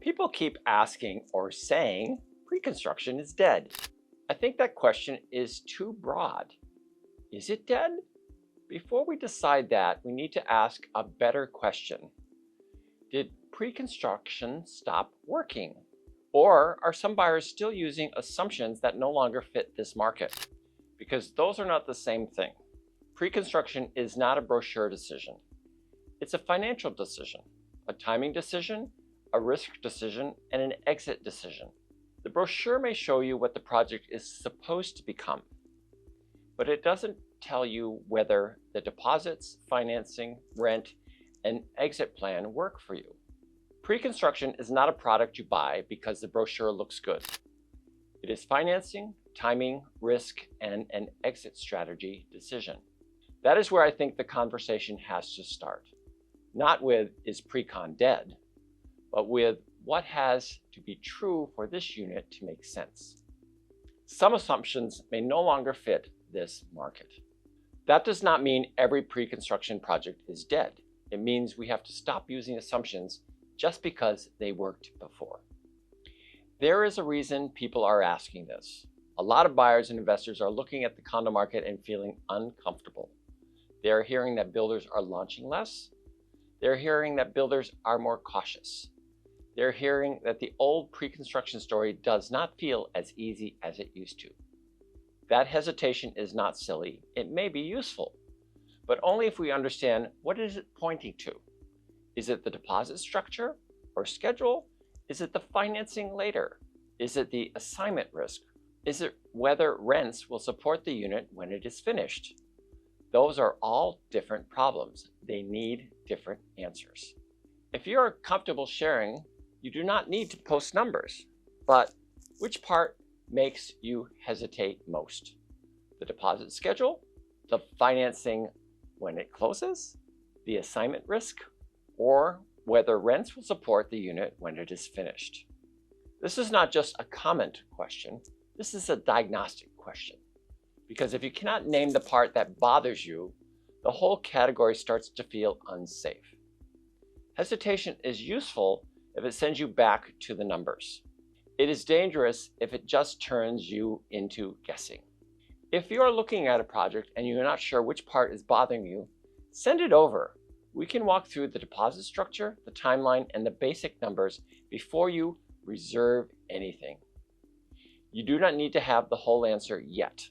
People keep asking or saying pre-construction is dead. I think that question is too broad. Is it dead? Before we decide that, we need to ask a better question. Did pre-construction stop working? Or are some buyers still using assumptions that no longer fit this market? Because those are not the same thing. Pre-construction is not a brochure decision. It's a financial decision, a timing decision, a risk decision, and an exit decision. The brochure may show you what the project is supposed to become, but it doesn't tell you whether the deposits, financing, rent, and exit plan work for you. Pre-construction is not a product you buy because the brochure looks good. It is financing, timing, risk, and an exit strategy decision. That is where I think the conversation has to start. Not with, is pre-con dead, but with what has to be true for this unit to make sense. Some assumptions may no longer fit this market. That does not mean every pre-construction project is dead. It means we have to stop using assumptions just because they worked before. There is a reason people are asking this. A lot of buyers and investors are looking at the condo market and feeling uncomfortable. They are hearing that builders are launching less. They're hearing that builders are more cautious. They're hearing that the old pre-construction story does not feel as easy as it used to. That hesitation is not silly. It may be useful, but only if we understand what is it pointing to. Is it the deposit structure or schedule? Is it the financing later? Is it the assignment risk? Is it whether rents will support the unit when it is finished? Those are all different problems. They need different answers. If you are comfortable sharing, you do not need to post numbers, but which part makes you hesitate most? The deposit schedule, the financing when it closes, the assignment risk, or whether rents will support the unit when it is finished. This is not just a comment question, this is a diagnostic question. Because if you cannot name the part that bothers you, the whole category starts to feel unsafe. Hesitation is useful if it sends you back to the numbers. It is dangerous if it just turns you into guessing. If you are looking at a project and you're not sure which part is bothering you, send it over. We can walk through the deposit structure, the timeline, and the basic numbers before you reserve anything. You do not need to have the whole answer yet.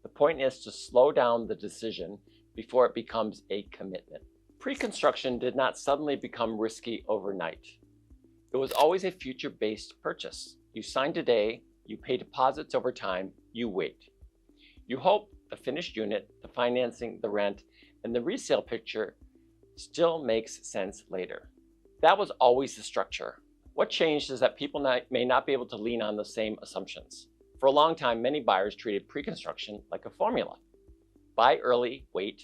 The point is to slow down the decision before it becomes a commitment. Pre-construction did not suddenly become risky overnight. It was always a future-based purchase. You sign today, you pay deposits over time, you wait. You hope the finished unit, the financing, the rent, and the resale picture still makes sense later. That was always the structure. What changed is that people may not be able to lean on the same assumptions. For a long time, many buyers treated pre-construction like a formula. Buy early, wait,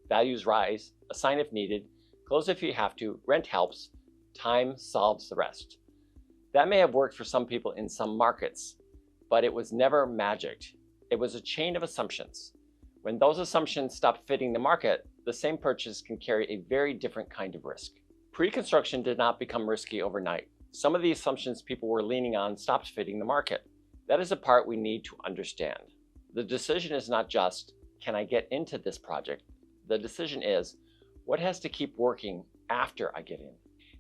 values rise, assign if needed, close if you have to, rent helps, time solves the rest. That may have worked for some people in some markets, but it was never magic. It was a chain of assumptions. When those assumptions stop fitting the market, the same purchase can carry a very different kind of risk. Pre-construction did not become risky overnight. Some of the assumptions people were leaning on stopped fitting the market. That is the part we need to understand. The decision is not just, can I get into this project? The decision is, what has to keep working after I get in?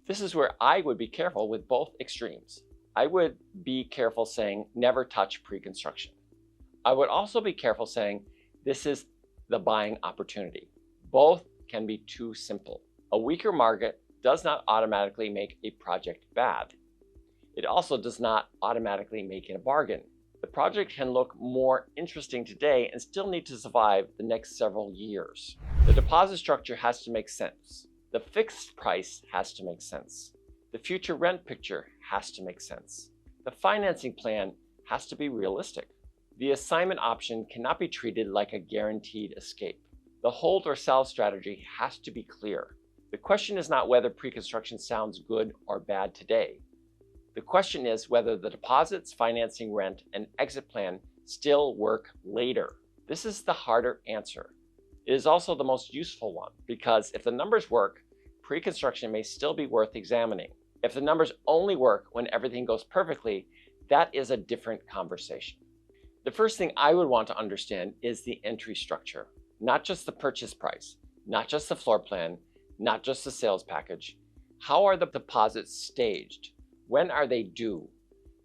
This is where I would be careful with both extremes. I would be careful saying, never touch pre-construction. I would also be careful saying, this is the buying opportunity. Both can be too simple. A weaker market does not automatically make a project bad. It also does not automatically make it a bargain. The project can look more interesting today and still need to survive the next several years. The deposit structure has to make sense. The fixed price has to make sense. The future rent picture has to make sense. The financing plan has to be realistic. The assignment option cannot be treated like a guaranteed escape. The hold or sell strategy has to be clear. The question is not whether pre-construction sounds good or bad today. The question is whether the deposits, financing, rent, and exit plan still work later. This is the harder answer. It is also the most useful one because if the numbers work, pre-construction may still be worth examining. If the numbers only work when everything goes perfectly, that is a different conversation. The first thing I would want to understand is the entry structure, not just the purchase price, not just the floor plan, not just the sales package. How are the deposits staged? When are they due?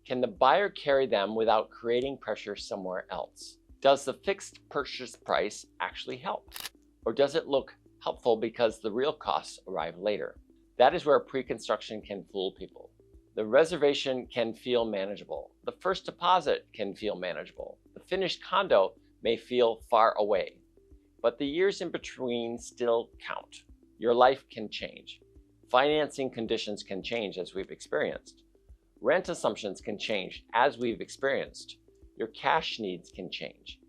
Can the buyer carry them without creating pressure somewhere else? Does the fixed purchase price actually help? Or does it look helpful because the real costs arrive later? That is where pre-construction can fool people. The reservation can feel manageable. The first deposit can feel manageable. The finished condo may feel far away. But the years in between still count. Your life can change. Financing conditions can change, as we've experienced. Rent assumptions can change, as we've experienced. Your cash needs can change.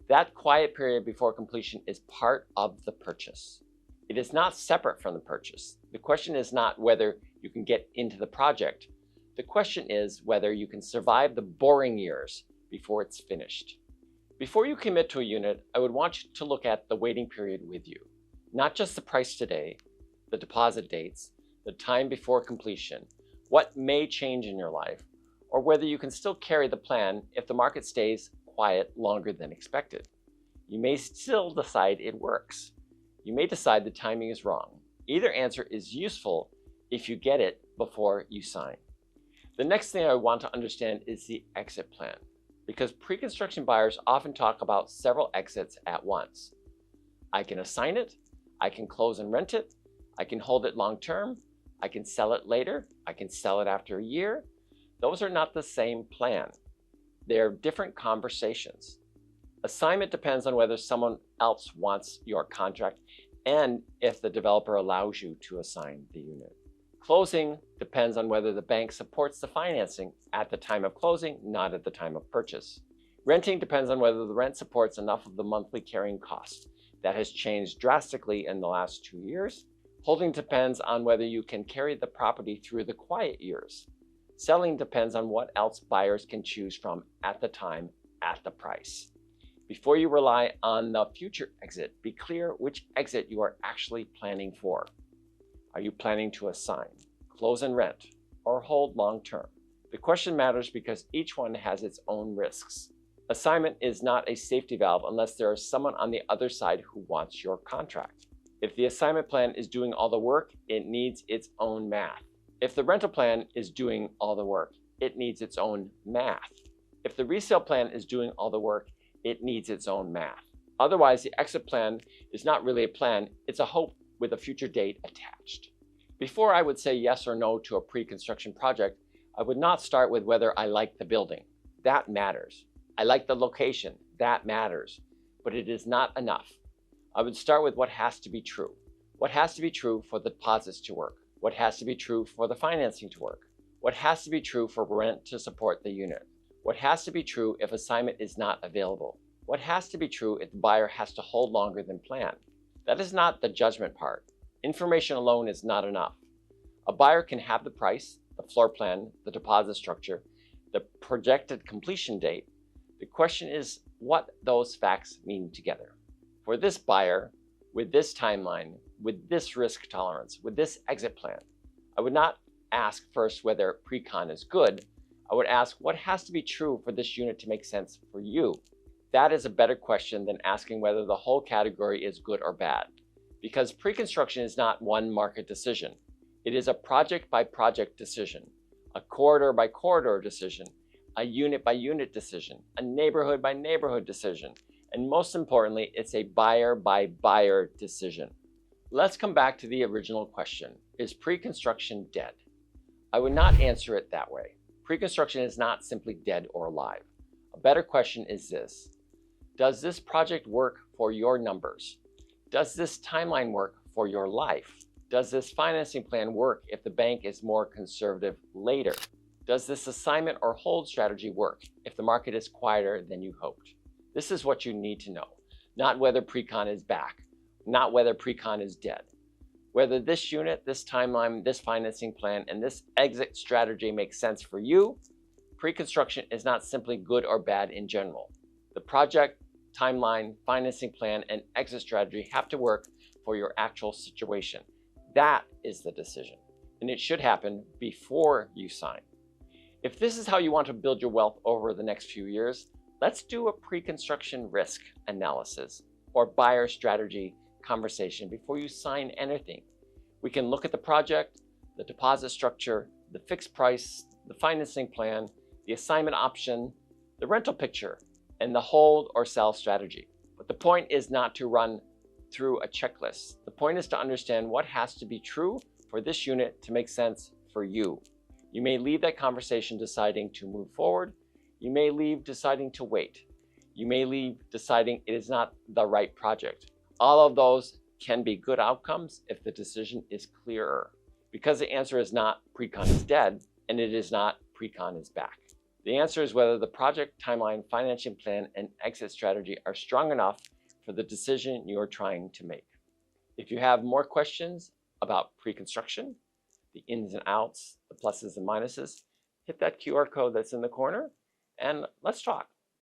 That quiet period before completion is part of the purchase. It is not separate from the purchase. The question is not whether you can get into the project. The question is whether you can survive the boring years before it's finished. Before you commit to a unit, I would want you to look at the waiting period with you. Not just the price today, the deposit dates, the time before completion, what may change in your life, or whether you can still carry the plan if the market stays quiet longer than expected. You may still decide it works. You may decide the timing is wrong. Either answer is useful if you get it before you sign. The next thing I want to understand is the exit plan, because pre-construction buyers often talk about several exits at once. I can assign it, I can close and rent it, I can hold it long term, I can sell it later, I can sell it after a year. Those are not the same plan. They are different conversations. Assignment depends on whether someone else wants your contract and if the developer allows you to assign the unit. Closing depends on whether the bank supports the financing at the time of closing, not at the time of purchase. Renting depends on whether the rent supports enough of the monthly carrying cost. That has changed drastically in the last 2 years. Holding depends on whether you can carry the property through the quiet years. Selling depends on what else buyers can choose from at the time, at the price. Before you rely on the future exit, be clear which exit you are actually planning for. Are you planning to assign, close and rent, or hold long term? The question matters because each one has its own risks. Assignment is not a safety valve unless there is someone on the other side who wants your contract. If the assignment plan is doing all the work, it needs its own math. If the rental plan is doing all the work, it needs its own math. If the resale plan is doing all the work, it needs its own math. Otherwise, the exit plan is not really a plan, it's a hope with a future date attached. Before I would say yes or no to a pre-construction project, I would not start with whether I like the building. That matters. I like the location. That matters. But it is not enough. I would start with what has to be true. What has to be true for the deposits to work? What has to be true for the financing to work? What has to be true for rent to support the unit? What has to be true if assignment is not available? What has to be true if the buyer has to hold longer than planned? That is not the judgment part. Information alone is not enough. A buyer can have the price, the floor plan, the deposit structure, the projected completion date. The question is what those facts mean together. For this buyer, with this timeline, with this risk tolerance, with this exit plan, I would not ask first whether pre-con is good. I would ask what has to be true for this unit to make sense for you. That is a better question than asking whether the whole category is good or bad, because pre-construction is not one market decision. It is a project by project decision, a corridor by corridor decision, a unit by unit decision, a neighborhood by neighborhood decision, and most importantly, it's a buyer by buyer decision. Let's come back to the original question. Is pre-construction dead? I would not answer it that way. Pre-construction is not simply dead or alive. A better question is this. Does this project work for your numbers? Does this timeline work for your life? Does this financing plan work if the bank is more conservative later? Does this assignment or hold strategy work if the market is quieter than you hoped? This is what you need to know, not whether pre-con is back, not whether pre-con is dead. Whether this unit, this timeline, this financing plan, and this exit strategy makes sense for you, pre-construction is not simply good or bad in general. The project, timeline, financing plan, and exit strategy have to work for your actual situation. That is the decision. and it should happen before you sign. If this is how you want to build your wealth over the next few years, let's do a pre-construction risk analysis or buyer strategy conversation before you sign anything. We can look at the project, the deposit structure, the fixed price, the financing plan, the assignment option, the rental picture, and the hold or sell strategy. But the point is not to run through a checklist. The point is to understand what has to be true for this unit to make sense for you. You may leave that conversation deciding to move forward. You may leave deciding to wait. You may leave deciding it is not the right project. All of those can be good outcomes if the decision is clearer. Because the answer is not pre-con is dead, and it is not pre-con is back. The answer is whether the project timeline, financing plan, and exit strategy are strong enough for the decision you are trying to make. If you have more questions about pre-construction, the ins and outs, the pluses and minuses, hit that QR code that's in the corner, and let's talk.